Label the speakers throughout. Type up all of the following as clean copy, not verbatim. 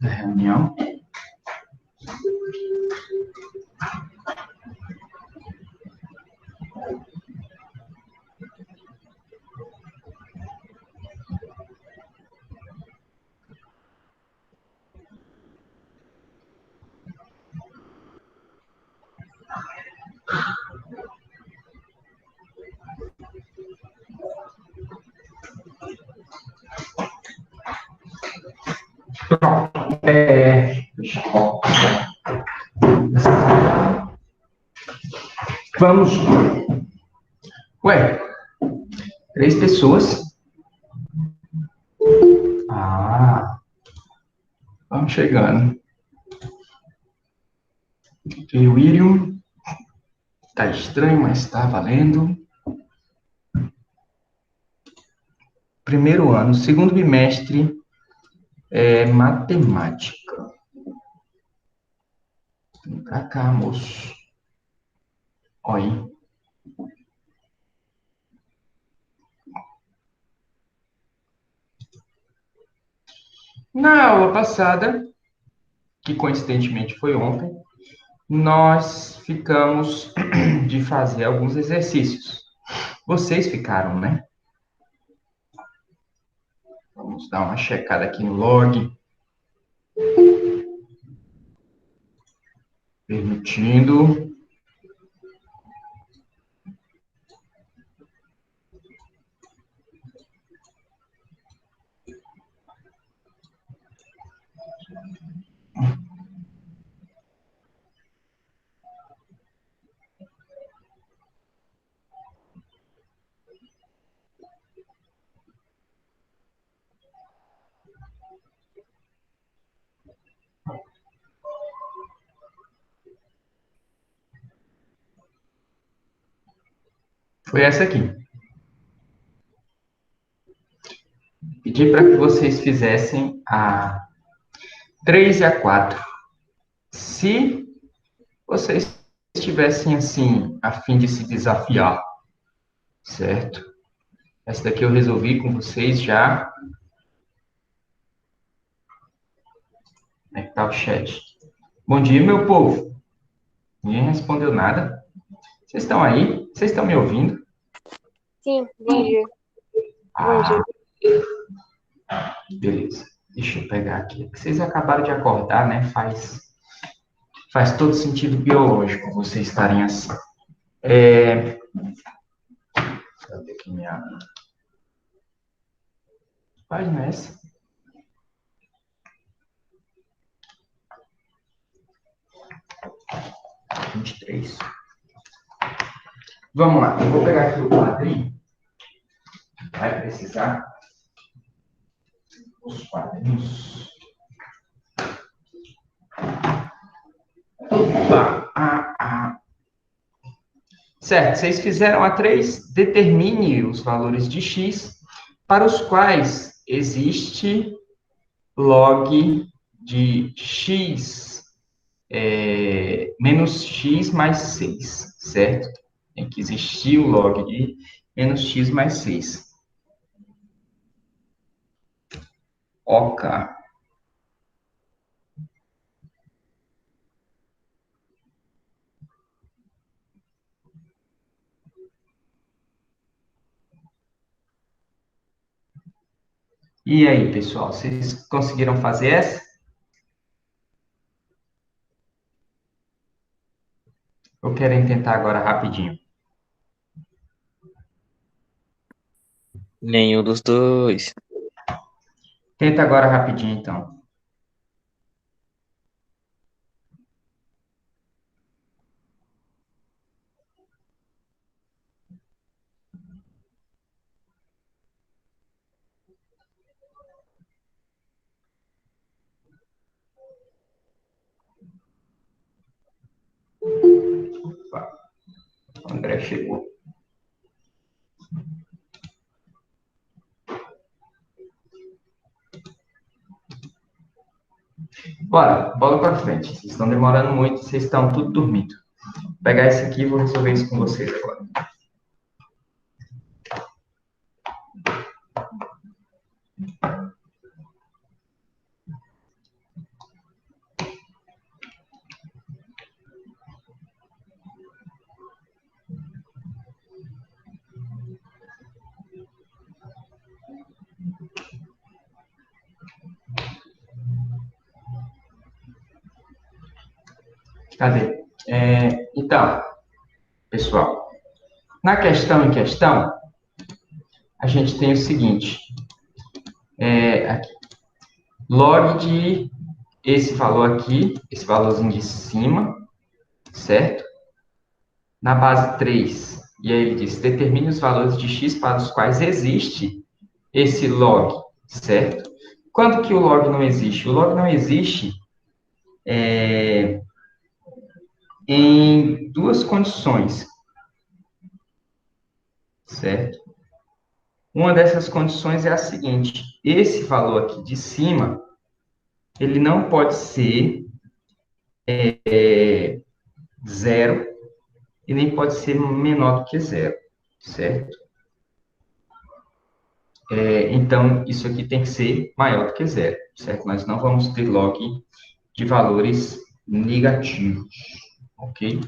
Speaker 1: da reunião. Vamos. Ué, 3 pessoas. Vamos chegando. E o William. Tá estranho, mas tá valendo. Primeiro ano, segundo bimestre, matemática. Vem pra cá, moço. Olha aí. Na aula passada, que coincidentemente foi ontem, nós ficamos de fazer alguns exercícios. Vocês ficaram, né? Vamos dar uma checada aqui no log. Permitindo. Foi essa aqui. Pedi para que vocês fizessem a 3 e a 4. Se vocês estivessem, assim, a fim de se desafiar, certo? Essa daqui eu resolvi com vocês já. Como é que tá o chat? Bom dia, meu povo. Ninguém respondeu nada. Vocês estão aí? Vocês estão me ouvindo?
Speaker 2: Sim, bom dia. Bom dia.
Speaker 1: Beleza. Deixa eu pegar aqui. Vocês acabaram de acordar, né? Faz todo sentido biológico vocês estarem assim. Cadê aqui minha página? É essa? — 23. Vamos lá. Eu vou pegar aqui o quadrinho. Vai precisar os quadrinhos. Opa! Certo, vocês fizeram a 3, determine os valores de x para os quais existe log de x menos x mais 6, certo? Tem que existir o log de menos x mais 6. Ok. E aí, pessoal, vocês conseguiram fazer essa? Ou querem tentar agora rapidinho?
Speaker 3: Nenhum dos dois.
Speaker 1: Tenta agora rapidinho, então. Opa, o André chegou. Bora, bola para frente. Vocês estão demorando muito, vocês estão tudo dormindo. Vou pegar esse aqui e vou resolver isso com vocês agora. Cadê? Então, pessoal, na questão em questão, a gente tem o seguinte, aqui, log de esse valor aqui, esse valorzinho de cima, certo? Na base 3. E aí ele diz, determine os valores de x para os quais existe esse log, certo? Quando que o log não existe? O log não existe em duas condições, certo? Uma dessas condições é a seguinte, esse valor aqui de cima, ele não pode ser zero e nem pode ser menor do que zero, certo? Então, isso aqui tem que ser maior do que zero, certo? Nós não vamos ter log de valores negativos, ok?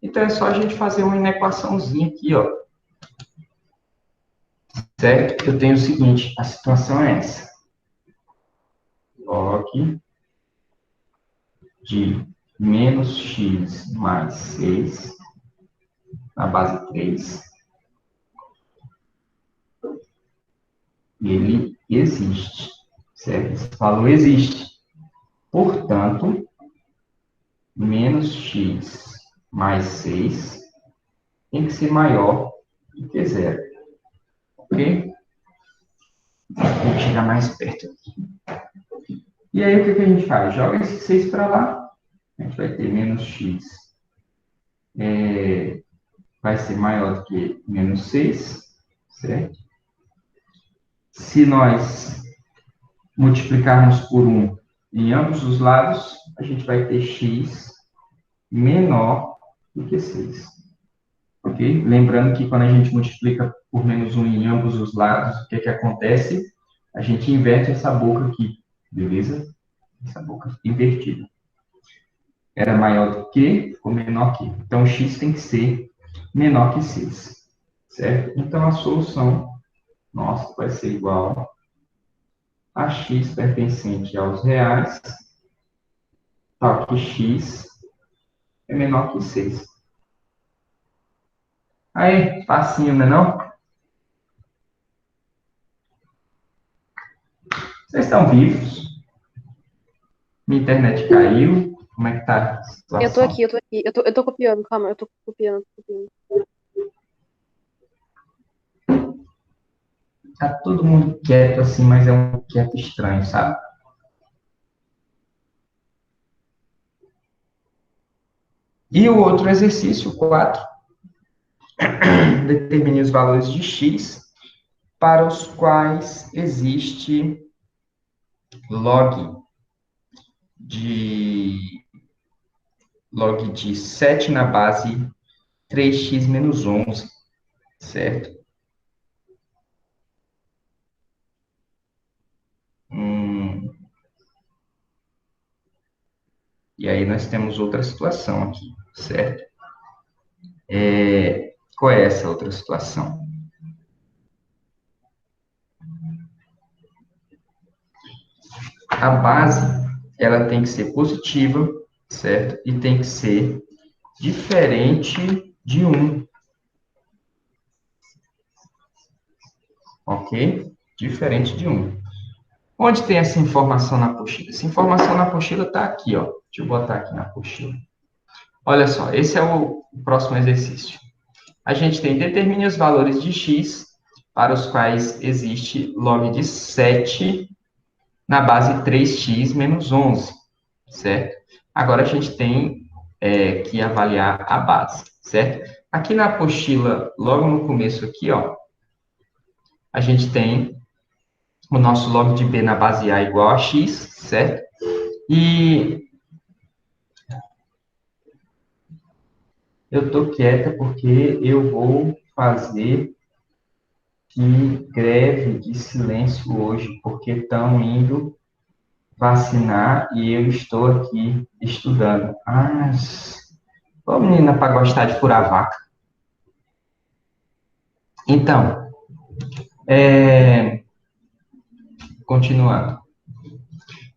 Speaker 1: Então, é só a gente fazer uma inequaçãozinha aqui, ó, certo? Eu tenho o seguinte, a situação é essa. Log de menos x mais 6 na base 3, ele existe, certo? Esse valor existe. Portanto, menos x mais 6 tem que ser maior do que zero, ok? Vou chegar mais perto aqui. E aí, o que a gente faz? Joga esse 6 para lá, a gente vai ter menos x vai ser maior do que menos 6, certo? Se nós multiplicarmos por 1 em ambos os lados, a gente vai ter x menor do que 6. Ok? Lembrando que quando a gente multiplica por menos 1 em ambos os lados, o que que acontece? A gente inverte essa boca aqui, beleza? Essa boca invertida. Era maior do que, ficou menor que. Então, x tem que ser menor que 6, certo? Então, a solução nossa vai ser igual a x pertencente aos reais, tal que x é menor que 6. Aí, facinho, não é não? Vocês estão vivos? Minha internet caiu. Como é que tá a
Speaker 2: Eu tô
Speaker 1: situação?
Speaker 2: aqui, eu tô aqui. Eu tô copiando, calma, eu tô copiando, tô copiando.
Speaker 1: Tá todo mundo quieto assim, mas é um quieto estranho, sabe? E o outro exercício, 4, determine os valores de x para os quais existe log de log de 7 na base 3x menos 11, certo? E aí nós temos outra situação aqui, certo? Qual é essa outra situação? A base, ela tem que ser positiva, certo? E tem que ser diferente de 1, ok? Diferente de 1. Onde tem essa informação na apostila? Essa informação na apostila está aqui, ó. Deixa eu botar aqui na apostila. Olha só, esse é o próximo exercício. A gente tem determine os valores de x para os quais existe log de 7 na base 3x menos 11, certo? Agora a gente tem que avaliar a base, certo? Aqui na apostila, logo no começo aqui, ó, a gente tem o nosso log de b na base a igual a x, certo? E eu tô quieta porque eu vou fazer greve de silêncio hoje, porque estão indo vacinar e eu estou aqui estudando. Ah, ô menina para gostar de furar vaca. Então, continuando.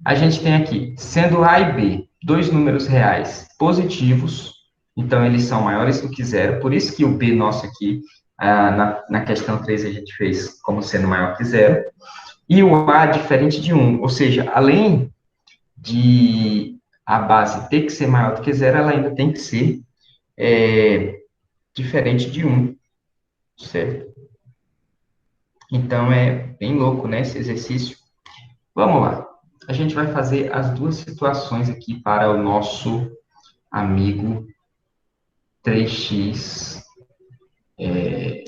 Speaker 1: A gente tem aqui, sendo A e B. dois números reais positivos, então eles são maiores do que zero, por isso que o b nosso aqui, na questão 3 a gente fez como sendo maior que zero, e o a diferente de 1, ou seja, além de a base ter que ser maior do que zero, ela ainda tem que ser diferente de 1, certo? Então, é bem louco, né, esse exercício. Vamos lá. A gente vai fazer as duas situações aqui para o nosso amigo 3x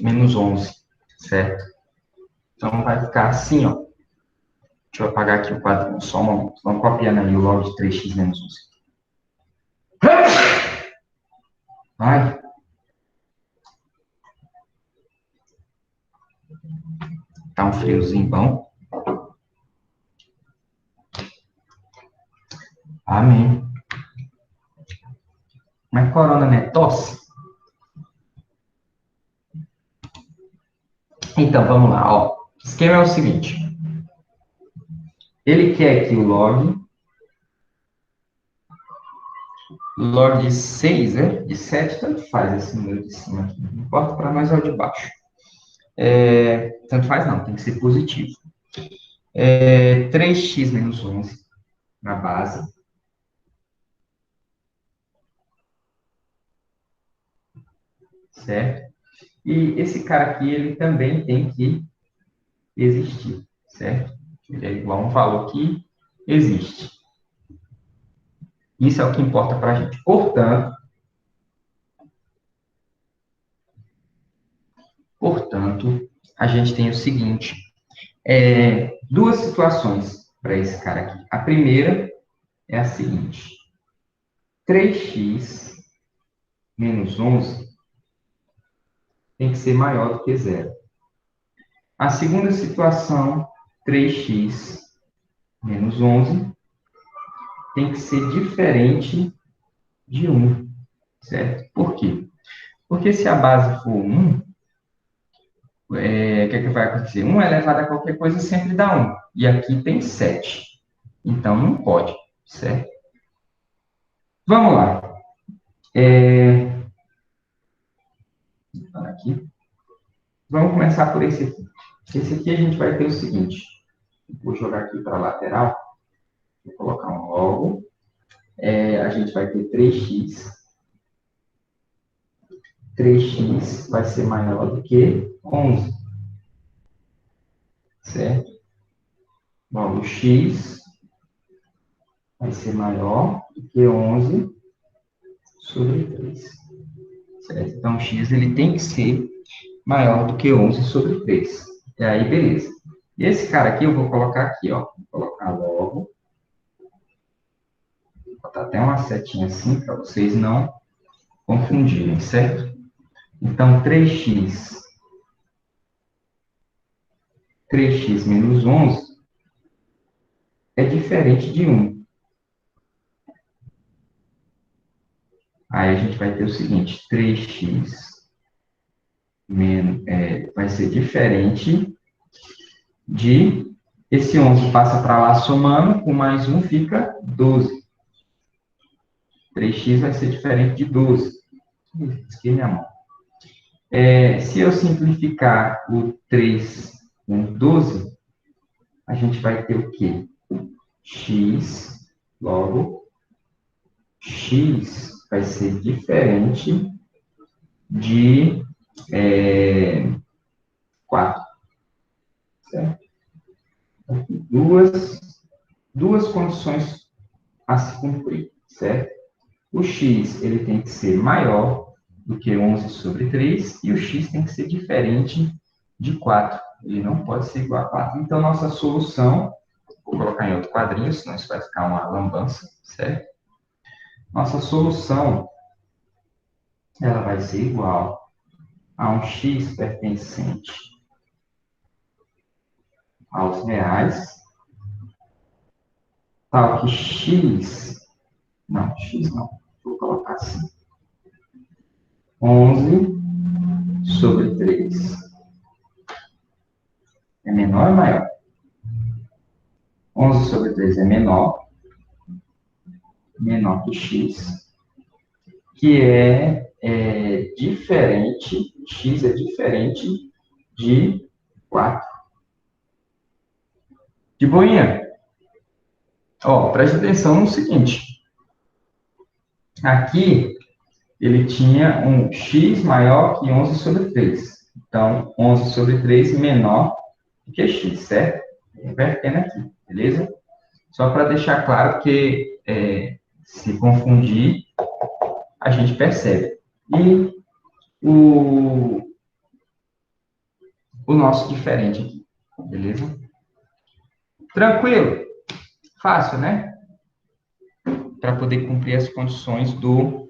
Speaker 1: menos 11, certo? Então, vai ficar assim, ó. Deixa eu apagar aqui o quadrinho, só um momento. Vamos copiando aí o log de 3x menos 11. Vai. Tá um friozinho bom. Amém. Mas corona não é tosse? Então, vamos lá, ó. O esquema é o seguinte. Ele quer que o log de 6, né? De 7, tanto faz esse número de cima aqui. Não importa para nós é o de baixo. Tanto faz não, tem que ser positivo. 3x menos 11 na base. Certo? E esse cara aqui, ele também tem que existir, certo? Ele é igual a um valor que existe. Isso é o que importa para a gente. Portanto, a gente tem o seguinte, duas situações para esse cara aqui. A primeira é a seguinte, 3x menos 11 tem que ser maior do que zero. A segunda situação, 3x menos 11 tem que ser diferente de 1, certo? Por quê? Porque se a base for 1, o que é que vai acontecer? 1 elevado a qualquer coisa sempre dá 1. E aqui tem 7. Então, não pode, certo? Vamos lá. Aqui. Vamos começar por esse aqui. Esse aqui a gente vai ter o seguinte. Vou jogar aqui para a lateral. Vou colocar um logo. A gente vai ter 3x. 3x vai ser maior do que 11. Certo? Bom, o x vai ser maior do que 11 sobre 3. Certo? Então, o x ele tem que ser maior do que 11 sobre 3. E aí, beleza. E esse cara aqui eu vou colocar aqui, ó. Vou colocar logo. Vou botar até uma setinha assim para vocês não confundirem, certo? Então, 3x menos 11 é diferente de 1. Aí a gente vai ter o seguinte, 3x vai ser diferente de... Esse 11 passa para lá somando, com mais 1 fica 12. 3x vai ser diferente de 12. Esqueci minha mão. Se eu simplificar o 3 com 12, a gente vai ter o quê? X, logo, x vai ser diferente de 4. Certo? Aqui, duas condições a se cumprir, certo? O x ele tem que ser maior do que 11 sobre 3 e o x tem que ser diferente de 4. Ele não pode ser igual a 4. Então, nossa solução, vou colocar em outro quadrinho, senão isso vai ficar uma lambança, certo? Nossa solução, ela vai ser igual a um x pertencente aos reais, tal que x não, vou colocar assim, 11 sobre 3 é menor ou maior? 11 sobre 3 é menor, menor que x, que é diferente, x é diferente de 4. De boinha. Ó, preste atenção no seguinte. Aqui, ele tinha um x maior que 11 sobre 3. Então, 11 sobre 3 menor do que x, certo? Invertendo aqui, beleza? Só para deixar claro que se confundir, a gente percebe. E o nosso diferente aqui, beleza? Tranquilo? Fácil, né? Para poder cumprir as condições do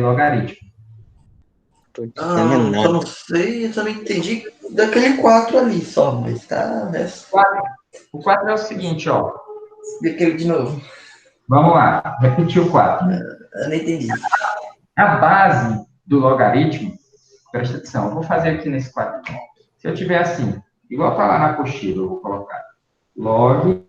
Speaker 1: logaritmo.
Speaker 3: Só não sei, eu só não entendi daquele 4 ali só, mas tá.
Speaker 1: O 4 é o seguinte, ó.
Speaker 3: Explica ele de novo.
Speaker 1: Vamos lá, repetir o 4.
Speaker 3: Eu não entendi.
Speaker 1: A base do logaritmo, presta atenção, eu vou fazer aqui nesse quadro. Se eu tiver assim, igual está lá na apostila, eu vou colocar log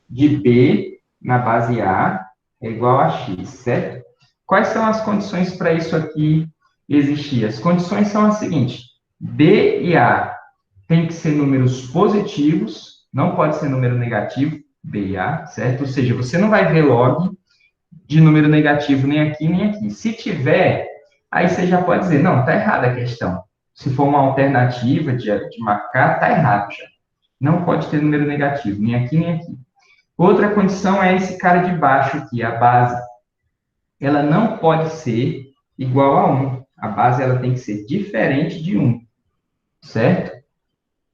Speaker 1: de b na base a é igual a x, certo? Quais são as condições para isso aqui existir? As condições são as seguintes: b e a tem que ser números positivos, não pode ser número negativo, b e a, certo? Ou seja, você não vai ver log de número negativo nem aqui nem aqui. Se tiver, aí você já pode dizer, não, está errada a questão. Se for uma alternativa de marcar, está errado já. Não pode ter número negativo, nem aqui nem aqui. Outra condição é esse cara de baixo aqui, a base. Ela não pode ser igual a 1. A base ela tem que ser diferente de 1. Certo?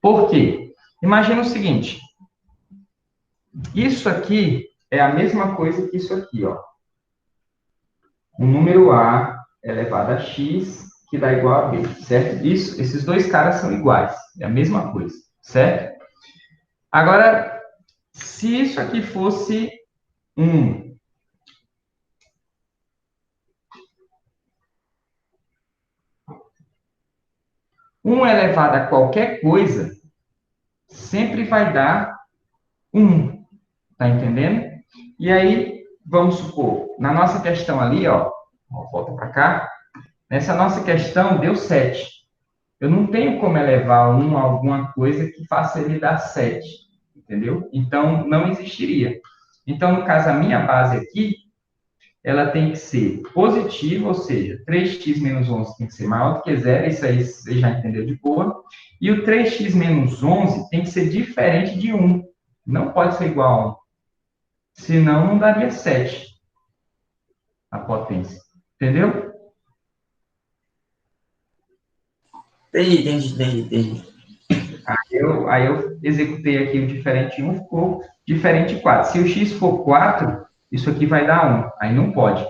Speaker 1: Por quê? Imagina o seguinte. Isso aqui é a mesma coisa que isso aqui, ó. O número A elevado a x, que dá igual a b, certo? Esses dois caras são iguais, é a mesma coisa, certo? Agora, se isso aqui fosse 1, elevado a qualquer coisa, sempre vai dar 1, tá entendendo? E aí, vamos supor, na nossa questão ali, ó volta para cá, nessa nossa questão deu 7. Eu não tenho como elevar 1 a alguma coisa que faça ele dar 7, entendeu? Então, não existiria. Então, no caso, a minha base aqui, ela tem que ser positiva, ou seja, 3x menos 11 tem que ser maior do que 0, isso aí você já entendeu de boa. E o 3x menos 11 tem que ser diferente de 1. Não pode ser igual a 1. Senão, não daria 7 a potência. Entendeu?
Speaker 3: Entendi.
Speaker 1: Aí eu executei aqui o diferente 1, ficou diferente 4. Se o x for 4, isso aqui vai dar 1. Aí não pode.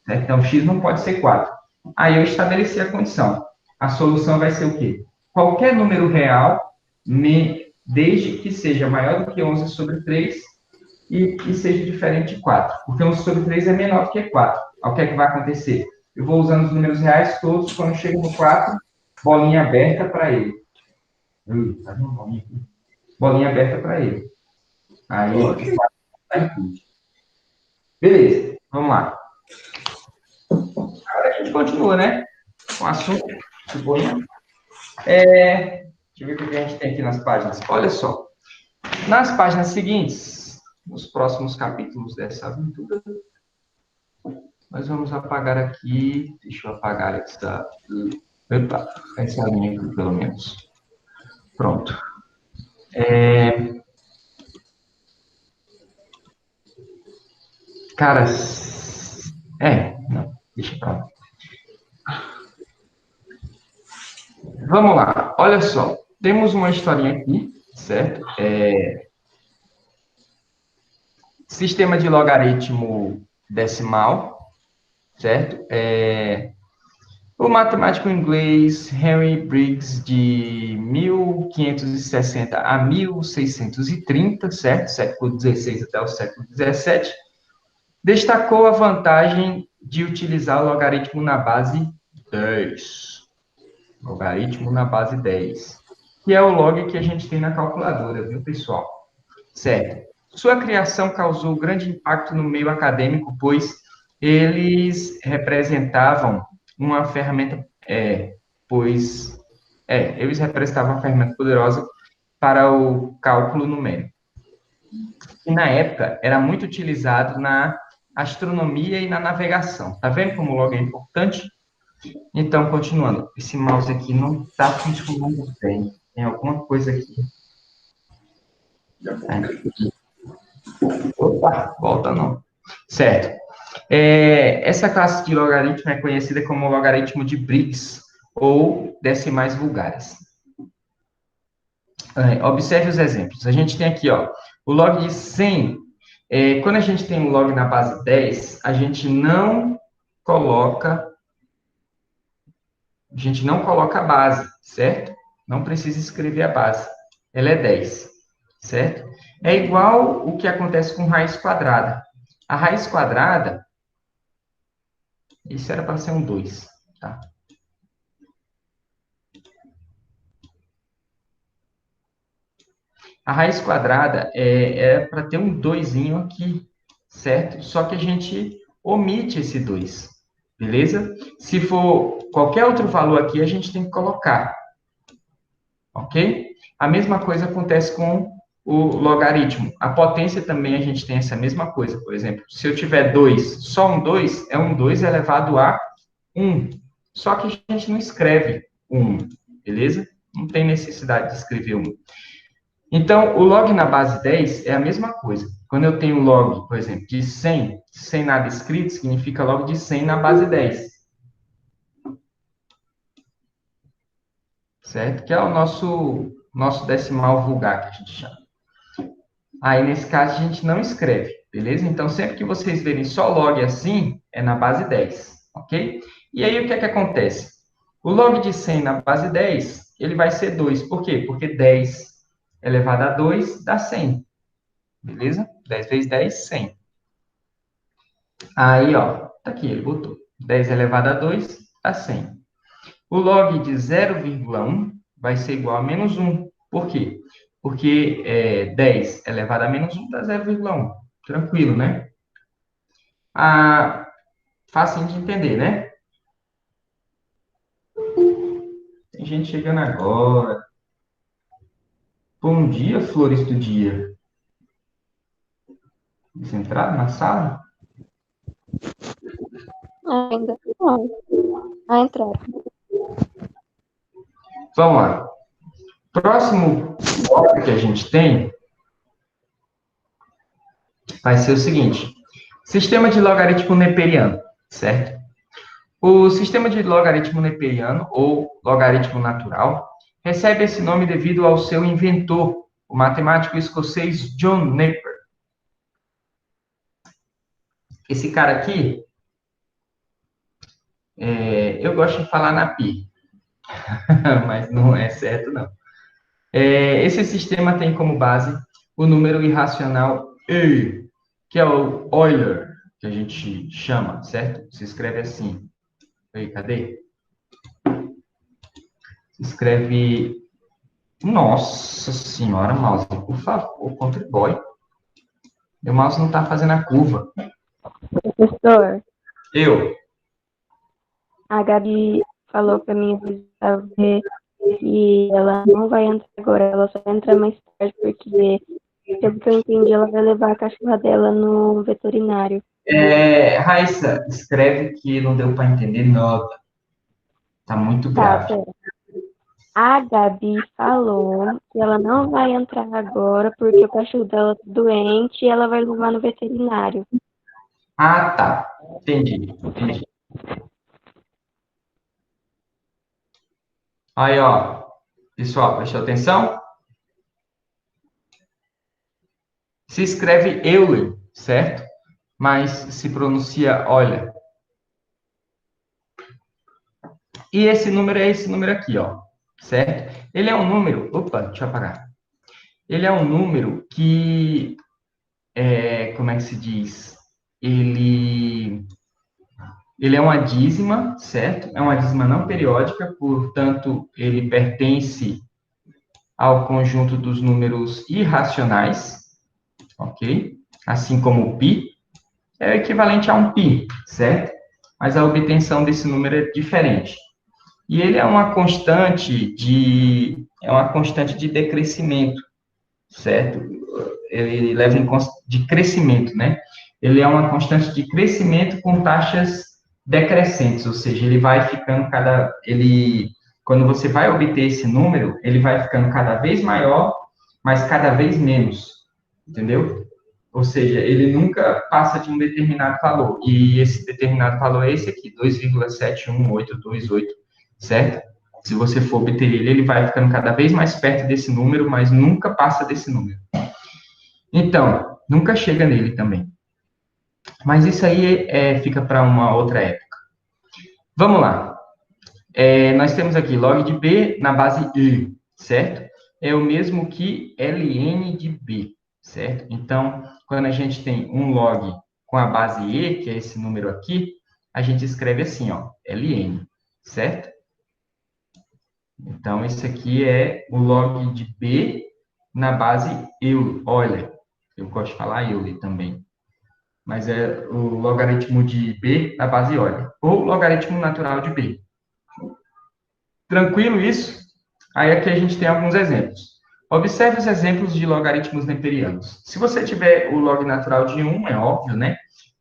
Speaker 1: Certo? Então, x não pode ser 4. Aí eu estabeleci a condição. A solução vai ser o quê? Qualquer número real, desde que seja maior do que 11 sobre 3 e seja diferente de 4. Porque 11 sobre 3 é menor do que 4. Aí o que é que vai acontecer? Eu vou usando os números reais todos, quando chego no 4, bolinha aberta para ele. Tá vendo bolinha aqui? Bolinha aberta para ele. Aí,
Speaker 3: Ok.
Speaker 1: beleza, vamos lá. Agora a gente continua, né? Com o assunto de bolinha. Deixa eu ver o que a gente tem aqui nas páginas. Olha só. Nas páginas seguintes, nos próximos capítulos dessa aventura, nós vamos apagar aqui. Deixa eu apagar essa linha aqui, pelo menos. Pronto. Cara, não, deixa pra lá. Vamos lá, olha só. Temos uma historinha aqui, certo? Sistema de logaritmo decimal, certo? O matemático inglês Henry Briggs, de 1560 a 1630, certo? Século XVI até o século XVII, destacou a vantagem de utilizar o logaritmo na base 10. Logaritmo na base 10. Que é o log que a gente tem na calculadora, viu, pessoal? Certo. Sua criação causou grande impacto no meio acadêmico, pois eles representavam uma ferramenta, eles representavam uma ferramenta poderosa para o cálculo numérico. E na época era muito utilizado na astronomia e na navegação. Tá vendo como o log é importante? Então, continuando, esse mouse aqui não está funcionando bem. Tem alguma coisa aqui. Opa, volta não. Certo. Essa classe de logaritmo é conhecida como logaritmo de Briggs, ou decimais vulgares. Observe os exemplos. A gente tem aqui, ó, o log de 100. Quando a gente tem um log na base 10, a gente não coloca a base, certo? Não precisa escrever a base. Ela é 10, certo? É igual o que acontece com raiz quadrada. A raiz quadrada, isso era para ser um 2, tá? A raiz quadrada é para ter um 2 aqui, certo? Só que a gente omite esse 2, beleza? Se for qualquer outro valor aqui, a gente tem que colocar, ok? A mesma coisa acontece com o logaritmo. A potência também a gente tem essa mesma coisa. Por exemplo, se eu tiver 2, só um 2, é um 2 elevado a 1. Só que a gente não escreve 1, beleza? Não tem necessidade de escrever 1. Então, o log na base 10 é a mesma coisa. Quando eu tenho log, por exemplo, de 100, sem nada escrito, significa log de 100 na base 10. Certo? Que é o nosso decimal vulgar, que a gente chama. Aí, nesse caso, a gente não escreve, beleza? Então, sempre que vocês verem só log assim, é na base 10, ok? E aí, o que é que acontece? O log de 100 na base 10, ele vai ser 2. Por quê? Porque 10 elevado a 2 dá 100. Beleza? 10 vezes 10, 100. Aí, ó, tá aqui, ele botou. 10 elevado a 2 dá 100. O log de 0,1 vai ser igual a menos 1. Por quê? Porque 10 elevado a menos 1 dá 0,1. Tranquilo, né? Fácil de entender, né? Tem gente chegando agora. Bom dia, flores do dia. Eles entraram na sala?
Speaker 2: Ainda não. Ah, entraram.
Speaker 1: Vamos lá. Próximo bloco que a gente tem vai ser o seguinte: sistema de logaritmo neperiano, certo? O sistema de logaritmo neperiano, ou logaritmo natural, recebe esse nome devido ao seu inventor, o matemático escocês John Napier. Esse cara aqui, eu gosto de falar Napier, mas não é certo, não. Esse sistema tem como base o número irracional E, que é o Euler, que a gente chama, certo? Se escreve assim. Aí, cadê? Se escreve... Nossa senhora, mouse, por favor, contribui. Meu mouse não está fazendo a curva.
Speaker 2: Professor,
Speaker 1: Eu.
Speaker 2: a Gabi falou pra mim ver que ela não vai entrar agora, ela só entra mais tarde, porque, pelo que eu entendi, ela vai levar a cachorra dela no veterinário.
Speaker 1: Raíssa, escreve que não deu para entender nada. Tá muito
Speaker 2: Tá,
Speaker 1: grave.
Speaker 2: pera. A Gabi falou que ela não vai entrar agora porque o cachorro dela tá doente e ela vai levar no veterinário.
Speaker 1: Ah, tá. Entendi. Aí, ó. Pessoal, prestou atenção? Se escreve Euler, certo? Mas se pronuncia olha. E esse número é esse número aqui, ó. Certo? Ele é um número... Opa, deixa eu apagar. Ele é um número que... como é que se diz? Ele é uma dízima, certo? É uma dízima não periódica, portanto, ele pertence ao conjunto dos números irracionais, ok? Assim como o π é o equivalente a um π, certo? Mas a obtenção desse número é diferente. E ele é uma constante de decrescimento, certo? Ele leva em conta de crescimento, né? Ele é uma constante de crescimento com taxas decrescentes, ou seja, ele vai ficando quando você vai obter esse número, ele vai ficando cada vez maior, mas cada vez menos, entendeu? Ou seja, ele nunca passa de um determinado valor, e esse determinado valor é esse aqui, 2,71828, certo? Se você for obter ele, ele vai ficando cada vez mais perto desse número, mas nunca passa desse número. Então, nunca chega nele também. Mas isso aí fica para uma outra época. Vamos lá. Nós temos aqui log de B na base I, certo? É o mesmo que ln de B, certo? Então, quando a gente tem um log com a base E, que é esse número aqui, a gente escreve assim, ó, ln, certo? Então, esse aqui é o log de B na base Euler. Eu gosto de falar Euler também. Mas é o logaritmo de B na base Euler. Ou logaritmo natural de B. Tranquilo isso? Aí aqui a gente tem alguns exemplos. Observe os exemplos de logaritmos neperianos. Se você tiver o log natural de 1, é óbvio, né?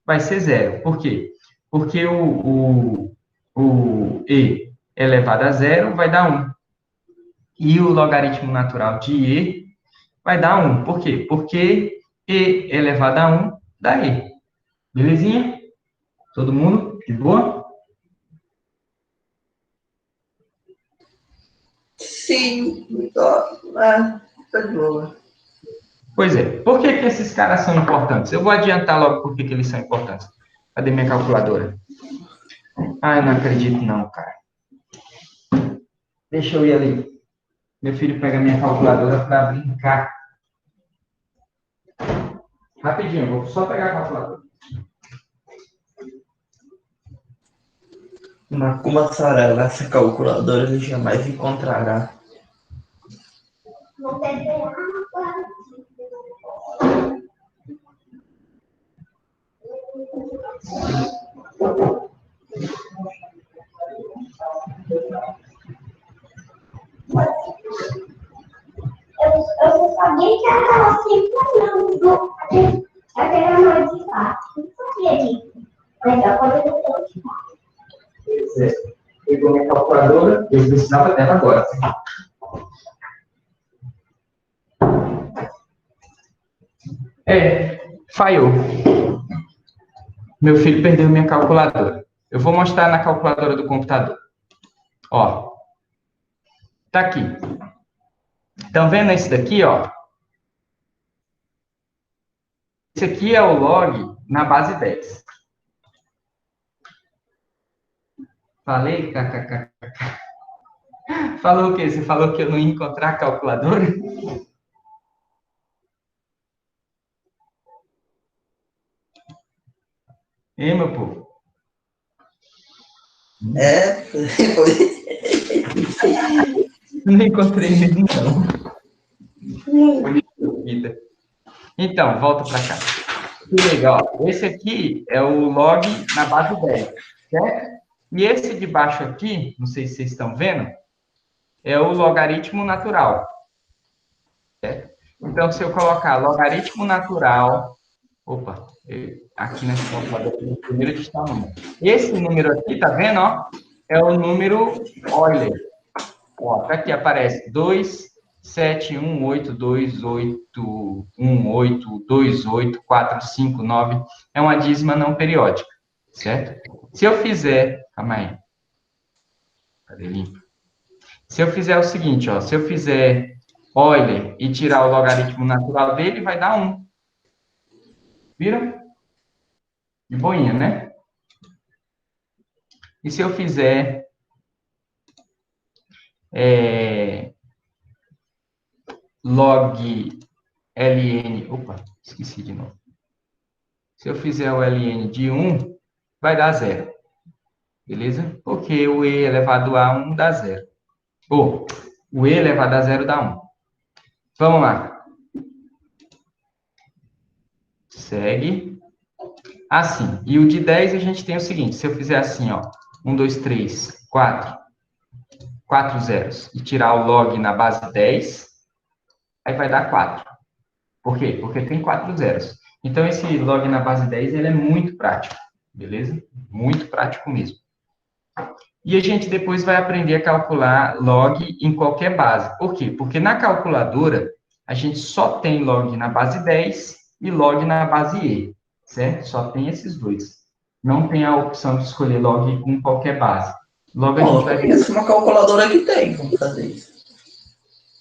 Speaker 1: Vai ser zero. Por quê? Porque o e elevado a zero vai dar 1. E o logaritmo natural de e vai dar 1. Por quê? Porque e elevado a 1 dá e. Belezinha? Todo mundo? De boa?
Speaker 3: Sim, tá de boa.
Speaker 1: Pois é. Por que que esses caras são importantes? Eu vou adiantar logo por que que eles são importantes. Cadê minha calculadora? Ah, eu não acredito não, cara. Deixa eu ir ali. Meu filho pega minha calculadora para brincar. Rapidinho, vou só pegar a calculadora.
Speaker 3: Com Massarela, essa calculadora ele jamais encontrará.
Speaker 2: Eu só sabia que ela sempre não. Aquela noite de fato. Não sabia disso. Mas agora eu não sei.
Speaker 1: Pois é. Pegou minha calculadora, eu precisava dela agora. Falhou. Meu filho perdeu minha calculadora. Eu vou mostrar na calculadora do computador. Ó. Tá aqui. Estão vendo esse daqui, ó? Esse aqui é o log na base 10. Falei, kkk. Falou o quê? Você falou que eu não ia encontrar a calculadora? Hein, meu povo?
Speaker 3: Foi.
Speaker 1: Não encontrei mesmo, não. Então, volta para cá. Que legal. Esse aqui é o log na base 10, certo? E esse de baixo aqui, não sei se vocês estão vendo, é o logaritmo natural. Certo? Então, se eu colocar logaritmo natural... Opa, aqui nessa calculadora, primeiro de tamanho. Esse número aqui, tá vendo, ó? É o número Euler. Ó, tá aqui aparece 27182181828 é uma dízima não periódica, certo? Se eu fizer, calma aí. Cadê limpo? Se eu fizer o seguinte, ó, se eu fizer Euler e tirar o logaritmo natural dele, vai dar 1. Viram? De boinha, né? E se eu fizer log ln... Opa, esqueci de novo. Se eu fizer o ln de 1, vai dar 0. Beleza? Porque o e elevado a 1 dá 0. Ou, o e elevado a 0 dá 1. Vamos lá. Segue. Assim. E o de 10 a gente tem o seguinte, se eu fizer assim, ó, 1, 2, 3, 4 zeros, e tirar o log na base 10, aí vai dar 4. Por quê? Porque tem 4 zeros. Então, esse log na base 10, ele é muito prático, beleza? Muito prático mesmo. E a gente depois vai aprender a calcular log em qualquer base. Por quê? Porque na calculadora, a gente só tem log na base 10 e log na base E, certo? Só tem esses dois. Não tem a opção de escolher log com qualquer base. Logo a
Speaker 3: Bom,
Speaker 1: gente
Speaker 3: eu
Speaker 1: vai ver.
Speaker 3: conheço uma calculadora que tem como fazer isso.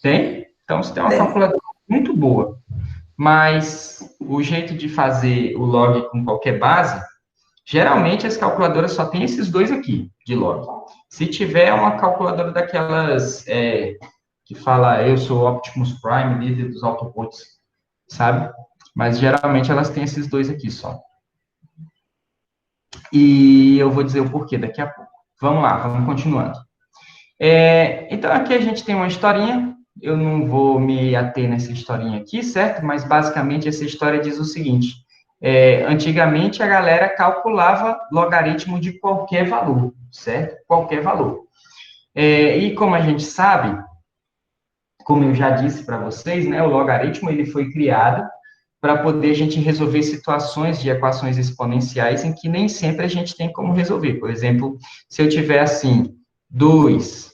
Speaker 1: Tem? Então, você tem uma
Speaker 3: Tem.
Speaker 1: calculadora muito boa. Mas o jeito de fazer o log com qualquer base, geralmente as calculadoras só tem esses dois aqui, de log. Se tiver uma calculadora daquelas que fala eu sou Optimus Prime, líder dos Autobots, sabe? Mas geralmente elas têm esses dois aqui só. E eu vou dizer o porquê daqui a pouco. Vamos lá, vamos continuando. Então aqui a gente tem uma historinha. Eu não vou me ater nessa historinha aqui, certo? Mas basicamente essa história diz o seguinte: antigamente a galera calculava logaritmo de qualquer valor, certo? Qualquer valor. E como a gente sabe, como eu já disse para vocês, né, o logaritmo ele foi criado para poder a gente resolver situações de equações exponenciais em que nem sempre a gente tem como resolver. Por exemplo, se eu tiver assim, 2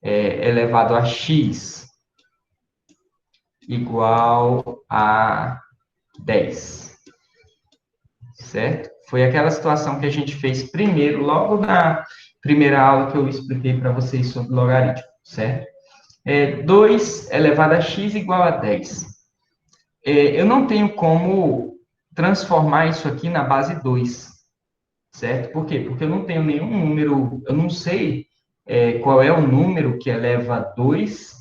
Speaker 1: elevado a x igual a 10, certo? Foi aquela situação que a gente fez primeiro, logo na primeira aula que eu expliquei para vocês sobre logaritmo, certo? 2 elevado a x igual a 10. Eu não tenho como transformar isso aqui na base 2, certo? Por quê? Porque eu não tenho nenhum número, eu não sei qual é o número que eleva 2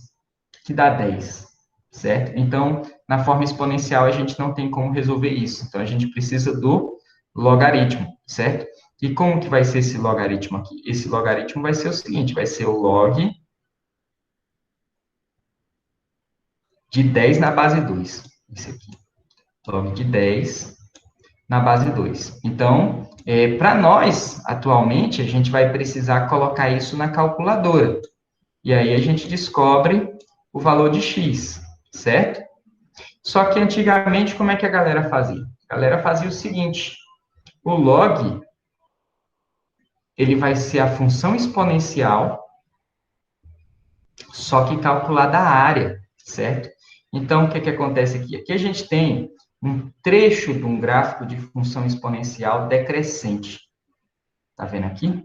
Speaker 1: que dá 10, certo? Então, na forma exponencial, a gente não tem como resolver isso. Então, a gente precisa do logaritmo, certo? E como que vai ser esse logaritmo aqui? Esse logaritmo vai ser o seguinte, vai ser o log de 10 na base 2. Esse aqui. Log de 10 na base 2. Então, para nós, atualmente, a gente vai precisar colocar isso na calculadora. E aí a gente descobre o valor de x, certo? Só que antigamente, como é que a galera fazia? A galera fazia o seguinte: o log, ele vai ser a função exponencial, só que calculada a área, certo? Então, o que acontece aqui? Aqui a gente tem um trecho de um gráfico de função exponencial decrescente. Tá vendo aqui?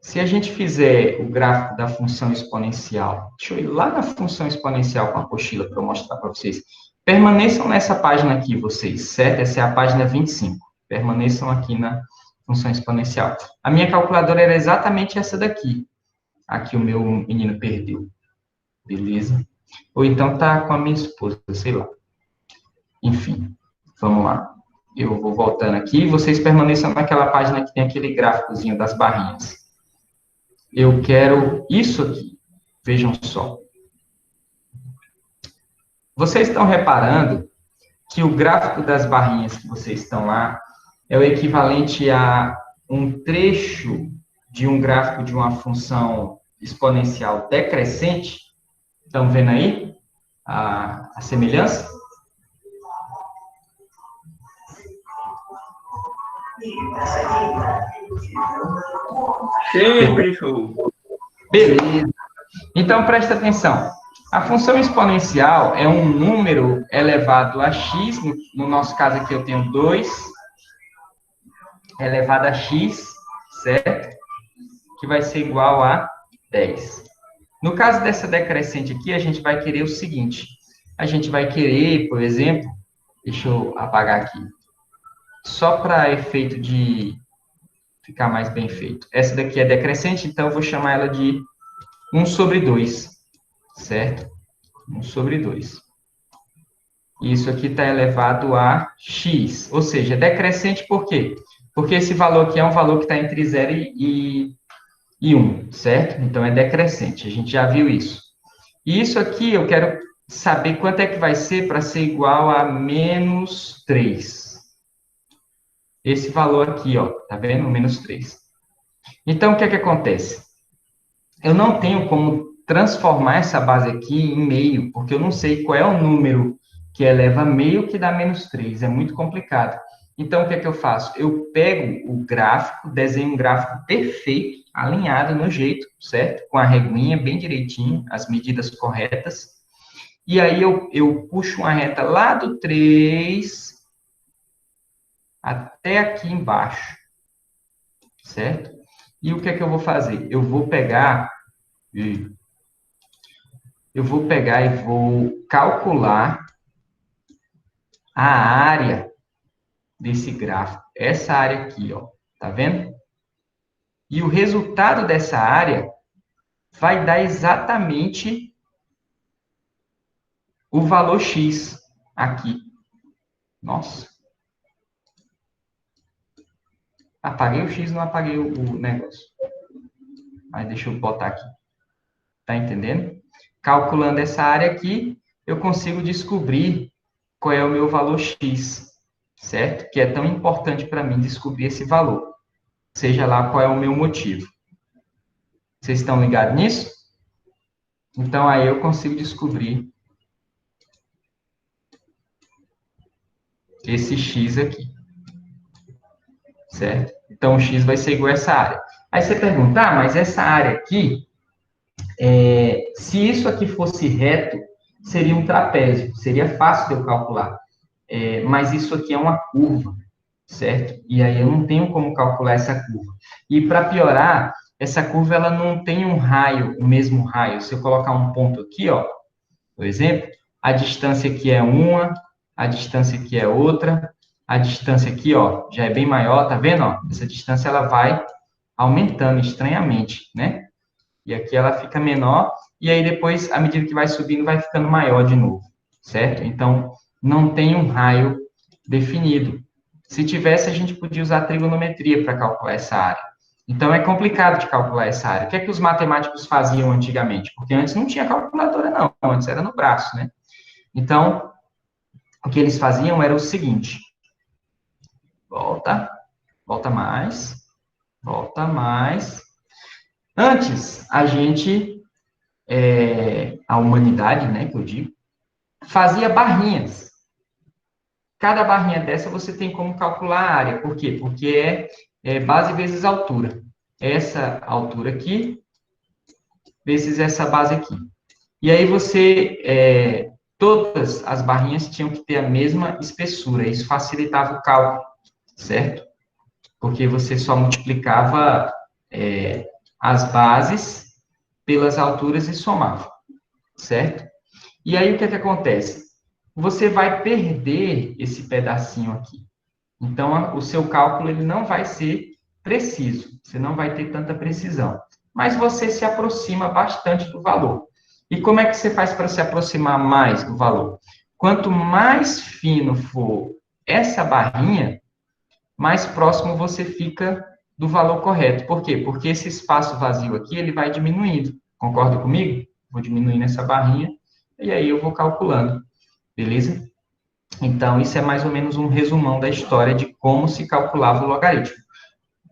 Speaker 1: Se a gente fizer o gráfico da função exponencial, deixa eu ir lá na função exponencial com a apostila para eu mostrar para vocês. Permaneçam nessa página aqui, vocês, certo? Essa é a página 25. Permaneçam aqui na função exponencial. A minha calculadora era exatamente essa daqui. Aqui o meu menino perdeu. Beleza? Ou então tá com a minha esposa, sei lá. Enfim, vamos lá. Eu vou voltando aqui. Vocês permaneçam naquela página que tem aquele gráficozinho das barrinhas. Eu quero isso aqui. Vejam só. Vocês estão reparando que o gráfico das barrinhas que vocês estão lá é o equivalente a um trecho de um gráfico de uma função exponencial decrescente? Estão vendo aí a semelhança?
Speaker 4: Sim, professor.
Speaker 1: Beleza. Então, presta atenção. A função exponencial é um número elevado a x, no nosso caso aqui eu tenho 2 elevado a x, certo? Que vai ser igual a 10. No caso dessa decrescente aqui, a gente vai querer o seguinte. A gente vai querer, por exemplo, deixa eu apagar aqui, só para efeito de ficar mais bem feito. Essa daqui é decrescente, então eu vou chamar ela de 1 sobre 2, certo? 1 sobre 2. Isso aqui está elevado a x, ou seja, decrescente por quê? Porque esse valor aqui é um valor que está entre 0 e 1, certo? Então, é decrescente, a gente já viu isso. E isso aqui eu quero saber quanto é que vai ser para ser igual a menos 3. Esse valor aqui, ó, tá vendo? Menos 3. Então, o que é que acontece? Eu não tenho como transformar essa base aqui em meio, porque eu não sei qual é o número que eleva a meio que dá menos 3. É muito complicado. Então, o que é que eu faço? Eu pego o gráfico, desenho um gráfico perfeito, alinhado no jeito, certo? Com a reguinha bem direitinho, as medidas corretas. E aí eu puxo uma reta lá do 3 até aqui embaixo, certo? E o que é que eu vou fazer? Eu vou pegar e vou calcular a área desse gráfico. Essa área aqui, ó. Tá vendo? E o resultado dessa área vai dar exatamente o valor X aqui. Nossa. Apaguei o X, não apaguei o negócio. Mas deixa eu botar aqui. Tá entendendo? Calculando essa área aqui, eu consigo descobrir qual é o meu valor X, certo? Que é tão importante para mim descobrir esse valor. Seja lá qual é o meu motivo. Vocês estão ligados nisso? Então, aí eu consigo descobrir esse X aqui, certo? Então, o X vai ser igual a essa área. Aí você pergunta, mas essa área aqui, se isso aqui fosse reto, seria um trapézio, seria fácil de eu calcular. Mas isso aqui é uma curva, certo? E aí eu não tenho como calcular essa curva. E para piorar, essa curva ela não tem um raio, o mesmo raio. Se eu colocar um ponto aqui, ó, por exemplo, a distância aqui é uma, a distância aqui é outra, a distância aqui, ó, já é bem maior, tá vendo? Ó? Essa distância ela vai aumentando estranhamente, né? E aqui ela fica menor, e aí depois, à medida que vai subindo, vai ficando maior de novo, certo? Então, não tem um raio definido. Se tivesse, a gente podia usar trigonometria para calcular essa área. Então, é complicado de calcular essa área. O que é que os matemáticos faziam antigamente? Porque antes não tinha calculadora, não. Antes era no braço, né? Então, o que eles faziam era o seguinte. Volta mais. Antes, a humanidade, né, que eu digo, fazia barrinhas. Cada barrinha dessa você tem como calcular a área. Por quê? Porque é base vezes altura. Essa altura aqui, vezes essa base aqui. E aí todas as barrinhas tinham que ter a mesma espessura. Isso facilitava o cálculo, certo? Porque você só multiplicava as bases pelas alturas e somava, certo? E aí o que é que acontece? Você vai perder esse pedacinho aqui. Então, o seu cálculo ele não vai ser preciso, você não vai ter tanta precisão. Mas você se aproxima bastante do valor. E como é que você faz para se aproximar mais do valor? Quanto mais fino for essa barrinha, mais próximo você fica do valor correto. Por quê? Porque esse espaço vazio aqui, ele vai diminuindo. Concorda comigo? Vou diminuindo essa barrinha, e aí eu vou calculando. Beleza? Então, isso é mais ou menos um resumão da história de como se calculava o logaritmo.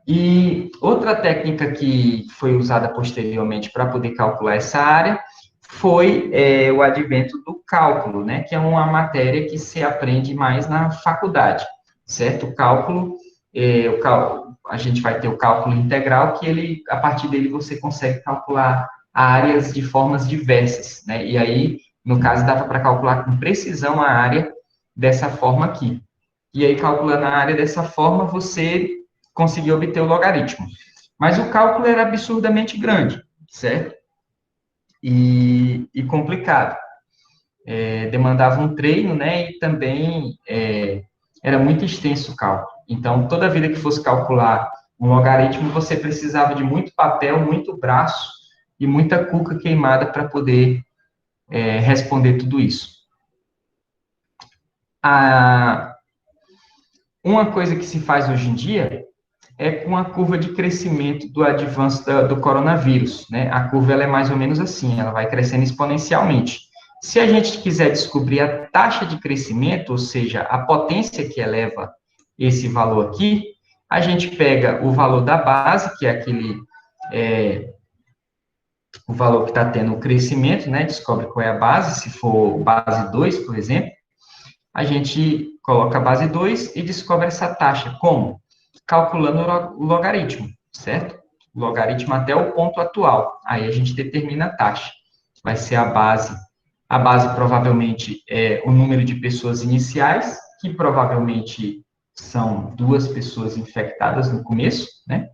Speaker 1: E outra técnica que foi usada posteriormente para poder calcular essa área foi o advento do cálculo, né? Que é uma matéria que se aprende mais na faculdade, certo? O cálculo, a gente vai ter o cálculo integral, que a partir dele você consegue calcular áreas de formas diversas, né? E aí, no caso, dava para calcular com precisão a área dessa forma aqui. E aí, calculando a área dessa forma, você conseguiu obter o logaritmo. Mas o cálculo era absurdamente grande, certo? E complicado. Demandava um treino, né? E também era muito extenso o cálculo. Então, toda vida que fosse calcular um logaritmo, você precisava de muito papel, muito braço e muita cuca queimada para poder responder tudo isso. Uma coisa que se faz hoje em dia é com a curva de crescimento do advance do coronavírus, né? A curva ela é mais ou menos assim, ela vai crescendo exponencialmente. Se a gente quiser descobrir a taxa de crescimento, ou seja, a potência que eleva esse valor aqui, a gente pega o valor da base, que é o valor que está tendo o crescimento, né? Descobre qual é a base, se for base 2, por exemplo, a gente coloca a base 2 e descobre essa taxa. Como? Calculando o logaritmo, certo? O logaritmo até o ponto atual. Aí a gente determina a taxa. Vai ser a base. A base provavelmente é o número de pessoas iniciais, que provavelmente são 2 pessoas infectadas no começo, né?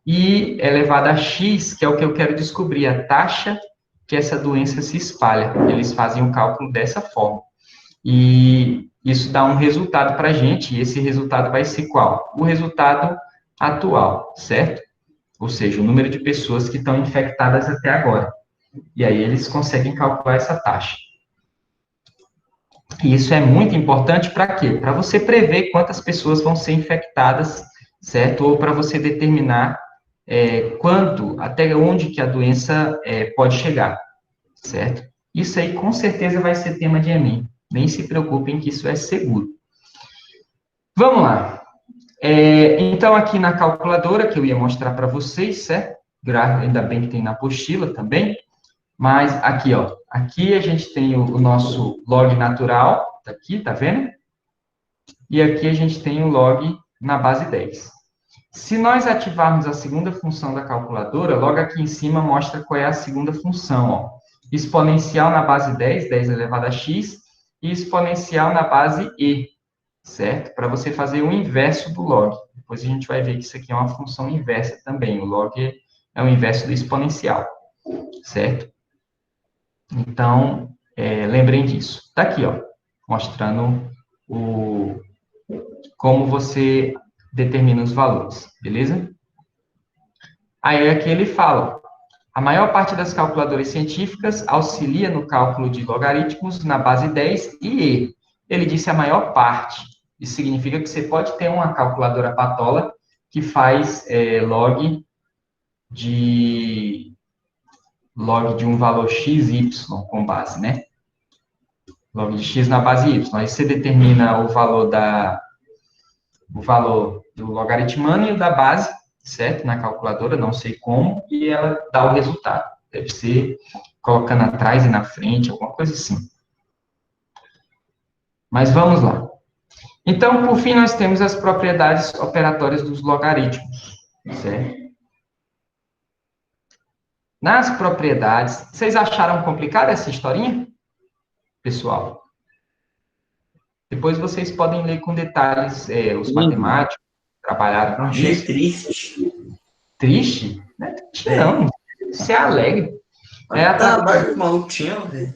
Speaker 1: E elevado a x, que é o que eu quero descobrir, a taxa que essa doença se espalha. Eles fazem um cálculo dessa forma. E isso dá um resultado para a gente, e esse resultado vai ser qual? O resultado atual, certo? Ou seja, o número de pessoas que estão infectadas até agora. E aí eles conseguem calcular essa taxa. E isso é muito importante para quê? Para você prever quantas pessoas vão ser infectadas, certo? Ou para você determinar quanto, até onde que a doença pode chegar, certo? Isso aí com certeza vai ser tema de Enem. Nem se preocupem que isso é seguro. Vamos lá. Então, aqui na calculadora, que eu ia mostrar para vocês, certo? Ainda bem que tem na apostila também. Mas aqui, ó. Aqui a gente tem o nosso log natural, tá aqui, tá vendo? E aqui a gente tem o log na base 10. Se nós ativarmos a segunda função da calculadora, logo aqui em cima mostra qual é a segunda função, ó. Exponencial na base 10, 10 elevado a x, e exponencial na base e, certo? Para você fazer o inverso do log. Depois a gente vai ver que isso aqui é uma função inversa também. O log é o inverso do exponencial, certo? Então, lembrem disso. Tá aqui, ó, mostrando como você determina os valores, beleza? Aí aqui ele fala, a maior parte das calculadoras científicas auxilia no cálculo de logaritmos na base 10 e E. Ele disse a maior parte. Isso significa que você pode ter uma calculadora patola que faz log de um valor x, y com base, né? Log de x na base y. Aí você determina o valor do logaritmano e o da base, certo? Na calculadora, não sei como, e ela dá o resultado. Deve ser colocando atrás e na frente, alguma coisa assim. Mas vamos lá. Então, por fim, nós temos as propriedades operatórias dos logaritmos, certo? Nas propriedades, vocês acharam complicada essa historinha, pessoal? Depois vocês podem ler com detalhes, os matemáticos trabalharam com
Speaker 3: Achei
Speaker 1: isso.
Speaker 3: triste.
Speaker 1: Triste? Não é triste, não. Isso é alegre.
Speaker 3: Mas trabalho maluquinho, velho.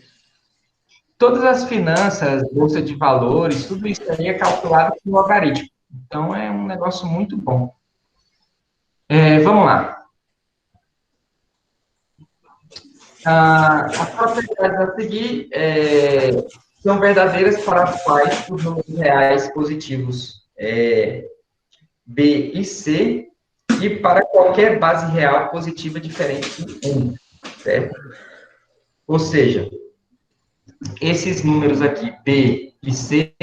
Speaker 1: Todas as finanças, bolsa de valores, tudo isso aí é calculado com logaritmo. Então, é um negócio muito bom. Vamos lá. As propriedades a seguir são verdadeiras para as quais os números reais positivos B e C, e para qualquer base real positiva diferente de 1, certo? Ou seja, esses números aqui, B e C,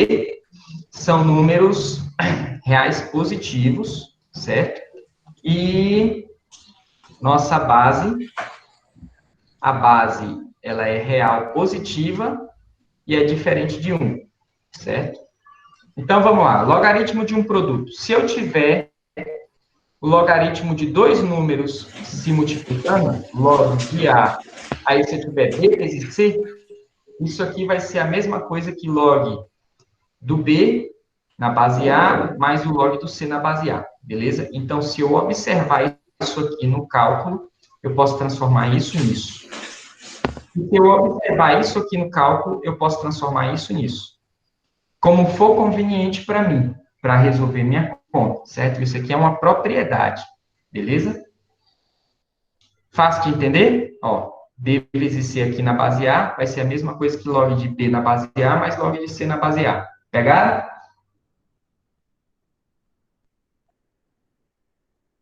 Speaker 1: são números reais positivos, certo? E nossa base, a base, ela é real positiva e é diferente de 1, certo? Então, vamos lá. Logaritmo de um produto. Se eu tiver o logaritmo de 2 números se multiplicando, log de A, aí se eu tiver B vezes C, isso aqui vai ser a mesma coisa que log do B na base A, mais o log do C na base A, beleza? Então, se eu observar isso aqui no cálculo, eu posso transformar isso nisso. E se eu observar isso aqui no cálculo, eu posso transformar isso nisso. Como for conveniente para mim, para resolver minha conta, certo? Isso aqui é uma propriedade, beleza? Fácil de entender? Ó, B vezes C aqui na base A vai ser a mesma coisa que log de B na base A mais log de C na base A. Pegaram?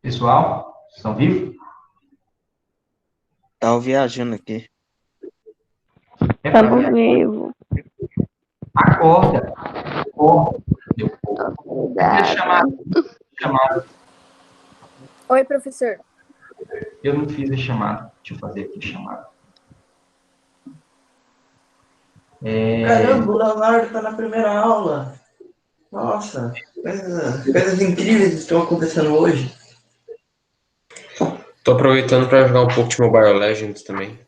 Speaker 1: Pessoal, estão vivos?
Speaker 4: Tava viajando aqui.
Speaker 1: É
Speaker 2: Estamos vivos.
Speaker 1: Acorda. Acorda. Meu povo.
Speaker 2: Acordada.
Speaker 1: Chamada.
Speaker 4: Oi, professor.
Speaker 1: Eu não fiz a chamada. Deixa eu fazer aqui a chamada.
Speaker 3: Caramba, o Leonardo tá na primeira aula. Nossa, coisas incríveis estão acontecendo hoje.
Speaker 5: Tô aproveitando pra jogar um pouco de Mobile Legends também.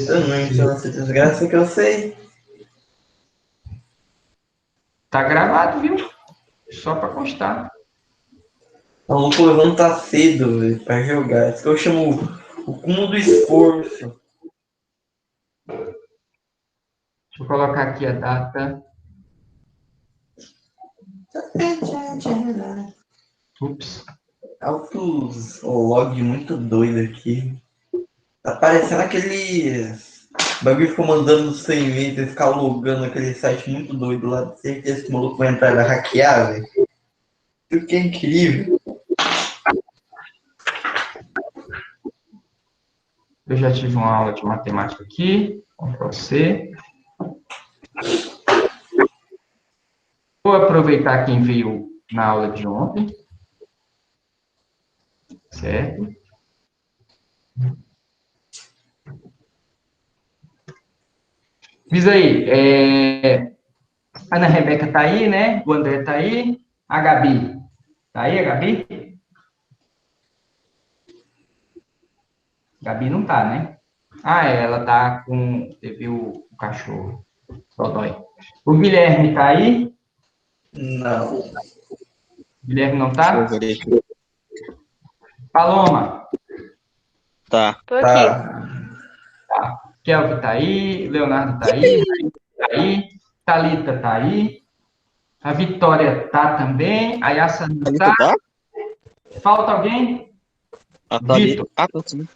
Speaker 3: Também, só essa desgraça que eu sei.
Speaker 1: Tá gravado, viu? Só pra constar.
Speaker 3: O maluco levanta cedo, velho, pra jogar. Isso que eu chamo o cúmulo do esforço.
Speaker 1: Deixa eu colocar aqui a data. Ups.
Speaker 3: Altos log muito doido aqui. Tá parecendo aquele bagulho que ficou mandando no sem e ficar logando aquele site muito doido lá. Certeza que o maluco vai entrar e vai hackear, velho. Isso que é incrível.
Speaker 1: Eu já tive uma aula de matemática aqui com você. Vou aproveitar quem veio na aula de ontem. Certo? Diz aí, a Ana Rebeca tá aí, né? O André tá aí. A Gabi. Tá aí, a Gabi? Gabi não tá, né? Ah, ela tá com... Teve o cachorro. Dodói. O Guilherme tá aí?
Speaker 3: Não.
Speaker 1: O Guilherme não
Speaker 6: Deixa eu
Speaker 1: tá?
Speaker 6: ver aqui.
Speaker 1: Paloma.
Speaker 6: Tá.
Speaker 2: Tô aqui.
Speaker 3: Tá.
Speaker 1: Kelvin tá aí. Leonardo tá aí. Tá aí. Thalita tá aí. A Vitória tá também. A Yassa não
Speaker 6: Ali
Speaker 1: tá.
Speaker 6: tu tá?
Speaker 1: Falta alguém?
Speaker 6: Ah, tá ali.
Speaker 1: Vitor.
Speaker 6: Ah, tá sim.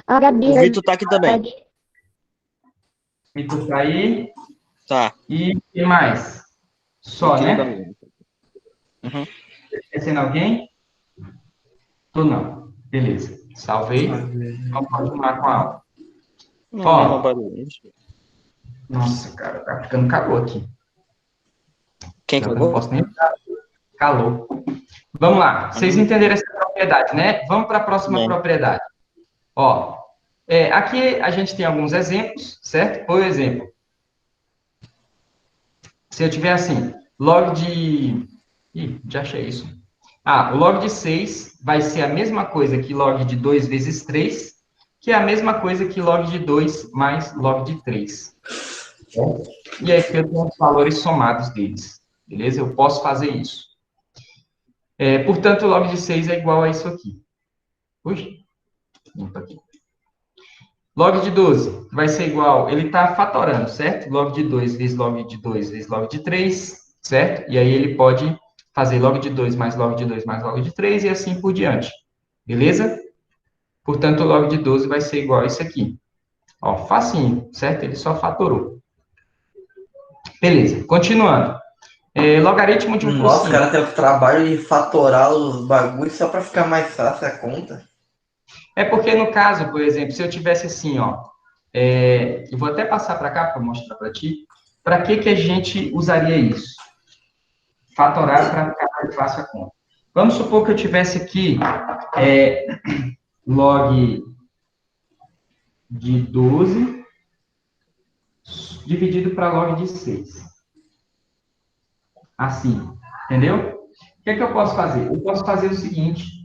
Speaker 2: A Gabi.
Speaker 6: O Vitor tá aqui também.
Speaker 1: Vitor tá aí.
Speaker 6: Tá.
Speaker 1: E quem mais? Só,
Speaker 6: Aqui
Speaker 1: né?
Speaker 6: não tá mesmo. Uhum.
Speaker 1: Esquecendo alguém? Tu não. Beleza. Salvei. Vamos continuar com a aula.
Speaker 6: Não,
Speaker 1: Ó.
Speaker 6: não é barulho.
Speaker 1: Nossa, cara, tá ficando calor aqui.
Speaker 6: Quem
Speaker 1: Eu não
Speaker 6: cagou?
Speaker 1: posso nem ficar calor. Vamos lá. Vocês entenderam essa propriedade, né? Vamos para a próxima
Speaker 6: Não.
Speaker 1: propriedade. Ó, aqui a gente tem alguns exemplos, certo? Por exemplo, se eu tiver assim, log de... Ih, já achei isso. O log de 6 vai ser a mesma coisa que log de 2 vezes 3, que é a mesma coisa que log de 2 mais log de 3. Certo? E aí eu tenho os valores somados deles. Beleza? Eu posso fazer isso. Portanto, o log de 6 é igual a isso aqui. Ui, limpa aqui. Log de 12 vai ser igual, ele está fatorando, certo? Log de 2 vezes log de 2 vezes log de 3, certo? E aí ele pode fazer log de 2 mais log de 2 mais log de 3 e assim por diante. Beleza? Portanto, o log de 12 vai ser igual a isso aqui. Ó, facinho, certo? Ele só fatorou. Beleza, continuando. Logaritmo de 1 por
Speaker 3: Nossa, o
Speaker 1: 5.
Speaker 3: cara tem o trabalho de fatorar os bagulhos só pra ficar mais fácil a conta.
Speaker 1: É porque, no caso, por exemplo, se eu tivesse assim, ó, eu vou até passar para cá para mostrar para ti, para que a gente usaria isso? Fatorar para ficar mais fácil a conta. Vamos supor que eu tivesse aqui log de 12 dividido para log de 6. Assim, entendeu? O que é que eu posso fazer? Eu posso fazer o seguinte,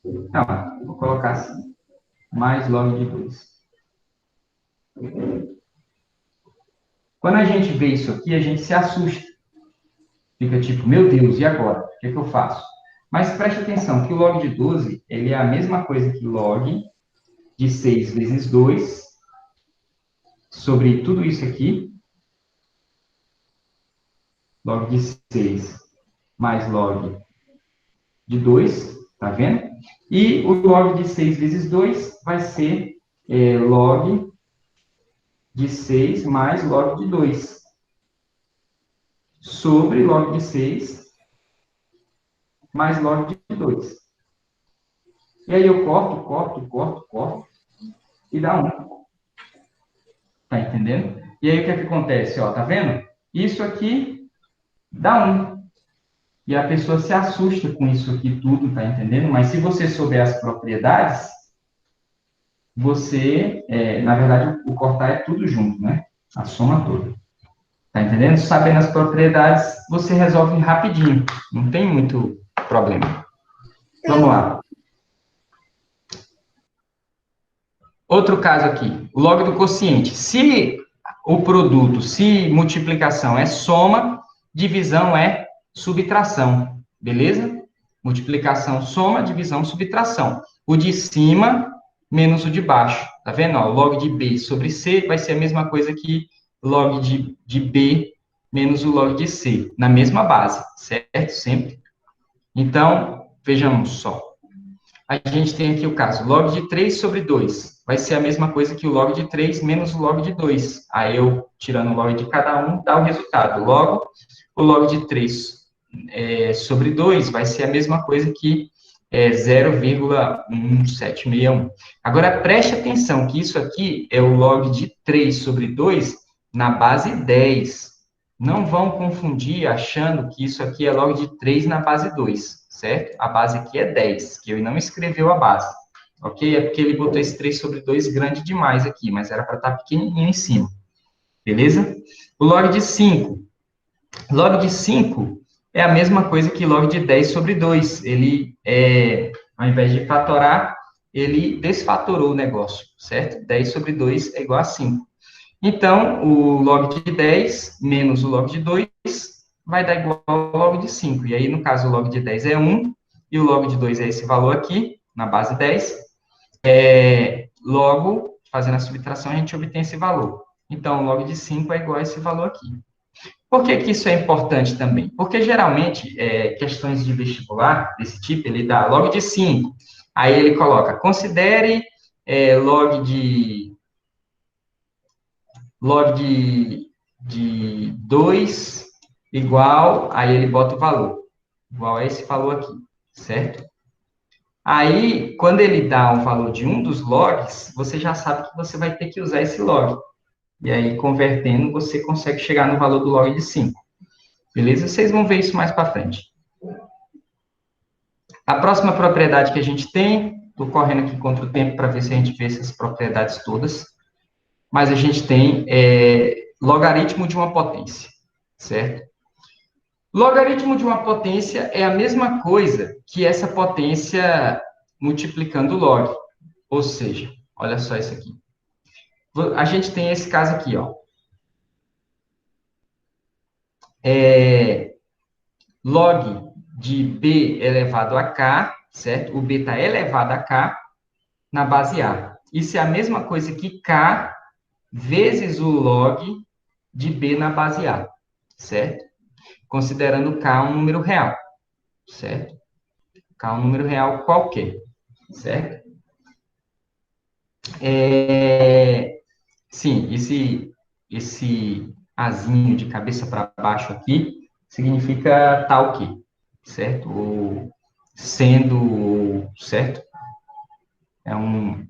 Speaker 1: não, vou colocar assim, mais log de 2. Quando a gente vê isso aqui, a gente se assusta. Fica tipo, meu Deus, e agora? O que é que eu faço? Mas preste atenção que o log de 12, ele é a mesma coisa que log de 6 vezes 2 sobre tudo isso aqui, log de 6 mais log de 2, tá vendo? E o log de 6 vezes 2 vai ser log de 6 mais log de 2 sobre log de 6 mais log de 2. E aí eu corto, e dá 1. Tá entendendo? E aí o que é que acontece? Ó, tá vendo? Isso aqui dá 1. E a pessoa se assusta com isso aqui tudo, tá entendendo? Mas se você souber as propriedades, você, na verdade, o cortar é tudo junto, né? A soma toda. Tá entendendo? Sabendo as propriedades, você resolve rapidinho. Não tem muito problema. Vamos lá. Outro caso aqui, o log do quociente. Se o produto, se multiplicação é soma, divisão é subtração, beleza? Multiplicação, soma, divisão, subtração. O de cima menos o de baixo, tá vendo? Ó, log de B sobre C vai ser a mesma coisa que log de B menos o log de C, na mesma base, certo? Sempre. Então, vejamos só. A gente tem aqui o caso, log de 3 sobre 2. Vai ser a mesma coisa que o log de 3 menos o log de 2. Aí eu, tirando o log de cada um, dá o resultado. Logo, o log de 3 sobre 2 vai ser a mesma coisa que 0,1761. Agora, preste atenção que isso aqui é o log de 3 sobre 2 na base 10. Não vão confundir achando que isso aqui é log de 3 na base 2, certo? A base aqui é 10, que ele não escreveu a base, ok? É porque ele botou esse 3 sobre 2 grande demais aqui, mas era para estar pequenininho em cima, beleza? O log de 5. Log de 5 é a mesma coisa que log de 10 sobre 2. Ele, ao invés de fatorar, ele desfatorou o negócio, certo? 10 sobre 2 é igual a 5. Então, o log de 10 menos o log de 2 vai dar igual ao log de 5. E aí, no caso, o log de 10 é 1, e o log de 2 é esse valor aqui, na base 10. Logo, fazendo a subtração, a gente obtém esse valor. Então, o log de 5 é igual a esse valor aqui. Por que que isso é importante também? Porque, geralmente, questões de vestibular desse tipo, ele dá log de 5. Aí ele coloca, considere log de 2 igual, aí ele bota o valor, igual a esse valor aqui, certo? Aí, quando ele dá um valor de um dos logs, você já sabe que você vai ter que usar esse log. E aí, convertendo, você consegue chegar no valor do log de 5. Beleza? Vocês vão ver isso mais para frente. A próxima propriedade que a gente tem, estou correndo aqui contra o tempo para ver se a gente vê essas propriedades todas, mas a gente tem logaritmo de uma potência, certo? Logaritmo de uma potência é a mesma coisa que essa potência multiplicando o log. Ou seja, olha só isso aqui. A gente tem esse caso aqui, ó. Log de B elevado a K, certo? O B está elevado a K na base A. Isso é a mesma coisa que K vezes o log de B na base A, certo? Considerando K um número real, certo? K um número real qualquer, certo? Sim, esse azinho de cabeça para baixo aqui significa tal que, certo? Ou sendo, certo? É uma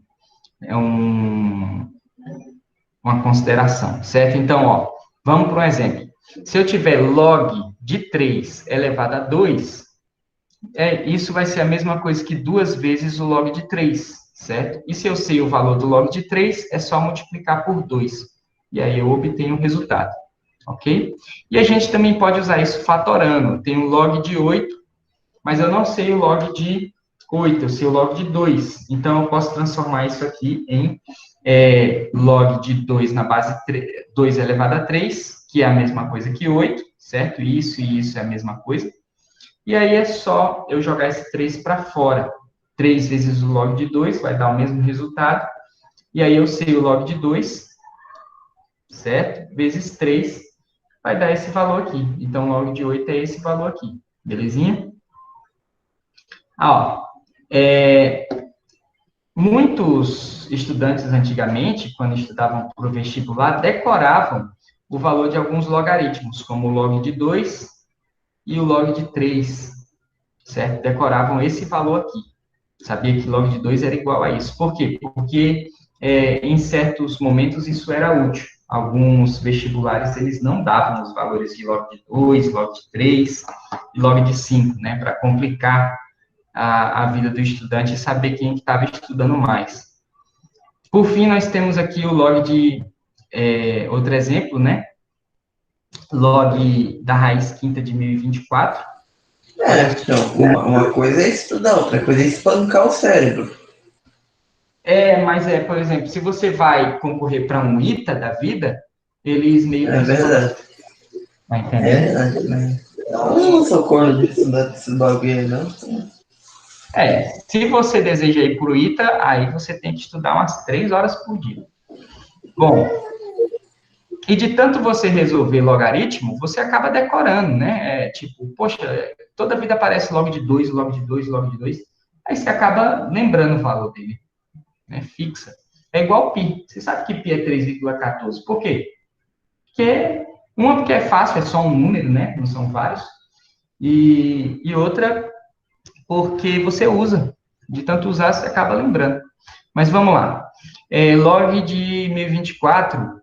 Speaker 1: consideração, certo? Então, ó, vamos para um exemplo. Se eu tiver log de 3 elevado a 2, isso vai ser a mesma coisa que 2 vezes o log de 3, certo? E se eu sei o valor do log de 3, é só multiplicar por 2. E aí eu obtenho o resultado, ok? E a gente também pode usar isso fatorando. Tem um log de 8, mas eu não sei o log de 8, eu sei o log de 2. Então, eu posso transformar isso aqui em log de 2 na base 2 elevado a 3, que é a mesma coisa que 8, certo? Isso e isso é a mesma coisa. E aí é só eu jogar esse 3 para fora. 3 vezes o log de 2 vai dar o mesmo resultado. E aí eu sei o log de 2, certo? Vezes 3 vai dar esse valor aqui. Então, o log de 8 é esse valor aqui. Belezinha? Ó, muitos estudantes antigamente, quando estudavam para o vestibular, decoravam o valor de alguns logaritmos, como o log de 2 e o log de 3, certo? Decoravam esse valor aqui. Sabia que log de 2 era igual a isso. Por quê? Porque em certos momentos isso era útil. Alguns vestibulares, eles não davam os valores de log de 2, log de 3 e log de 5, né? Para complicar a vida do estudante e saber quem estava estudando mais. Por fim, nós temos aqui o log de, outro exemplo, né? Log da raiz quinta de 1024.
Speaker 3: Então, uma coisa é estudar, outra coisa é espancar o cérebro.
Speaker 1: Mas por exemplo, se você vai concorrer para um ITA da vida, eles meio
Speaker 3: É
Speaker 1: que...
Speaker 3: verdade.
Speaker 1: Tá
Speaker 3: É
Speaker 1: entendendo?
Speaker 3: verdade, né? Eu não sou corno de estudar desses bagulho aí, não.
Speaker 1: Se você deseja ir para o ITA, aí você tem que estudar umas 3 horas por dia. Bom, e de tanto você resolver logaritmo, você acaba decorando, né? Tipo, poxa, toda vida aparece log de 2, log de 2, log de 2. Aí você acaba lembrando o valor dele, né? Fixa. É igual π. Você sabe que π é 3,14. Por quê? Porque é fácil, é só um número, né? Não são vários. E outra, porque você usa. De tanto usar, você acaba lembrando. Mas vamos lá. Log de 1024,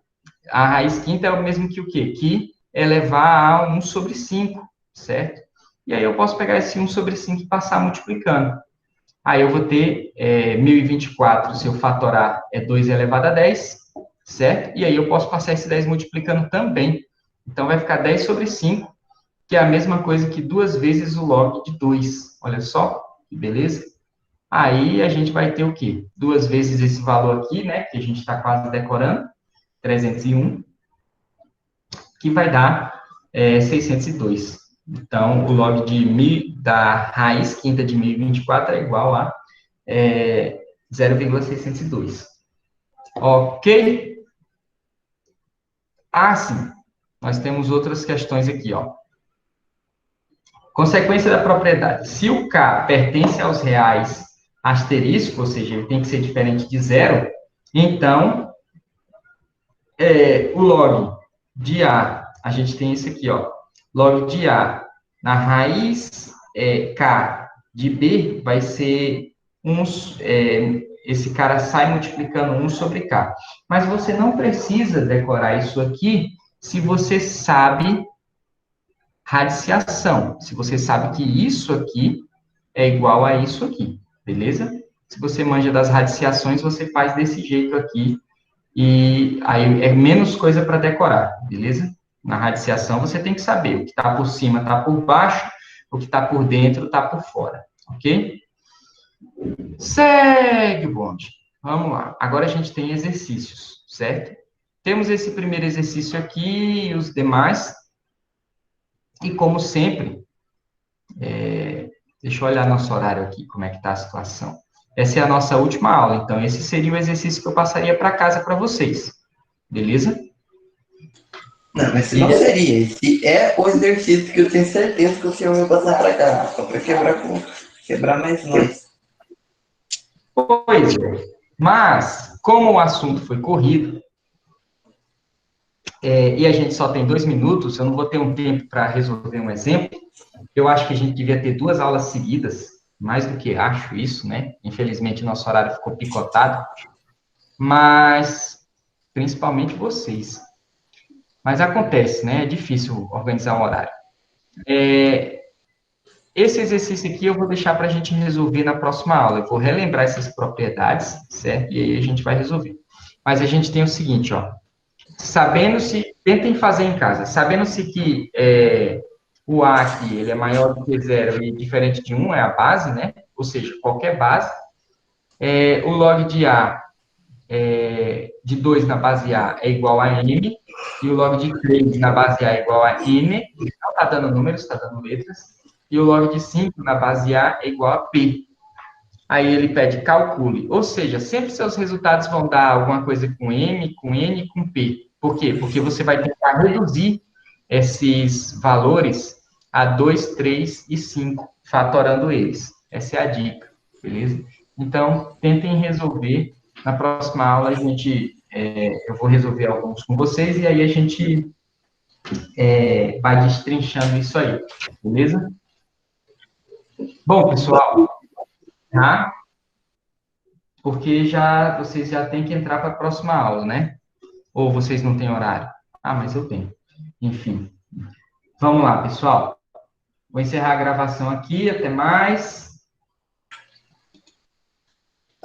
Speaker 1: a raiz quinta é o mesmo que o quê? Que elevar a 1 sobre 5, certo? E aí eu posso pegar esse 1 sobre 5 e passar multiplicando. Aí eu vou ter 1024, se eu fatorar, é 2 elevado a 10, certo? E aí eu posso passar esse 10 multiplicando também. Então vai ficar 10 sobre 5, que é a mesma coisa que 2 vezes o log de 2. Olha só, que beleza? Aí a gente vai ter o quê? 2 vezes esse valor aqui, né? Que a gente está quase decorando, 301, que vai dar 602. Então, o log da raiz quinta de 1024 é igual a 0,602. Ok? Sim. Nós temos outras questões aqui, ó. Consequência da propriedade. Se o K pertence aos reais asterisco, ou seja, ele tem que ser diferente de zero, então, o log de a gente tem isso aqui, ó. Log de A na raiz K de B vai ser esse cara sai multiplicando 1 sobre K. Mas você não precisa decorar isso aqui se você sabe radiciação. Se você sabe que isso aqui é igual a isso aqui, beleza? Se você manja das radiciações, você faz desse jeito aqui, e aí é menos coisa para decorar, beleza? Na radiciação, você tem que saber o que está por cima está por baixo, o que está por dentro está por fora, ok? Segue o bonde. Vamos lá. Agora a gente tem exercícios, certo? Temos esse primeiro exercício aqui e os demais. E como sempre, deixa eu olhar nosso horário aqui, como é que está a situação. Essa é a nossa última aula, então esse seria o exercício que eu passaria para casa para vocês. Beleza?
Speaker 3: Não, mas se não seria. Esse é o exercício que eu tenho certeza que o senhor vai passar para cá. Só para quebrar mais nós.
Speaker 1: Pois é. Mas, como o assunto foi corrido, e a gente só tem 2 minutos, eu não vou ter um tempo para resolver um exemplo. Eu acho que a gente devia ter 2 aulas seguidas, mais do que acho isso, né? Infelizmente, nosso horário ficou picotado, mas principalmente vocês. Mas acontece, né? É difícil organizar um horário. Esse exercício aqui eu vou deixar para a gente resolver na próxima aula. Eu vou relembrar essas propriedades, certo? E aí a gente vai resolver. Mas a gente tem o seguinte, ó. Tentem fazer em casa, sabendo-se que o A aqui, ele é maior do que zero e diferente de 1 é a base, né? Ou seja, qualquer base. O log de A de 2 na base A é igual a M, e o log de 3 na base A é igual a N, não está dando números, está dando letras, e o log de 5 na base A é igual a P. Aí ele pede calcule, ou seja, sempre seus resultados vão dar alguma coisa com M, com N e com P. Por quê? Porque você vai tentar reduzir esses valores a 2, 3 e 5, fatorando eles. Essa é a dica, beleza? Então, tentem resolver. Na próxima aula, eu vou resolver alguns com vocês, e aí a gente vai destrinchando isso aí, beleza? Bom, pessoal, tá? Porque vocês já têm que entrar para a próxima aula, né? Ou vocês não têm horário? Ah, mas eu tenho. Enfim. Vamos lá, pessoal. Vou encerrar a gravação aqui. Até mais.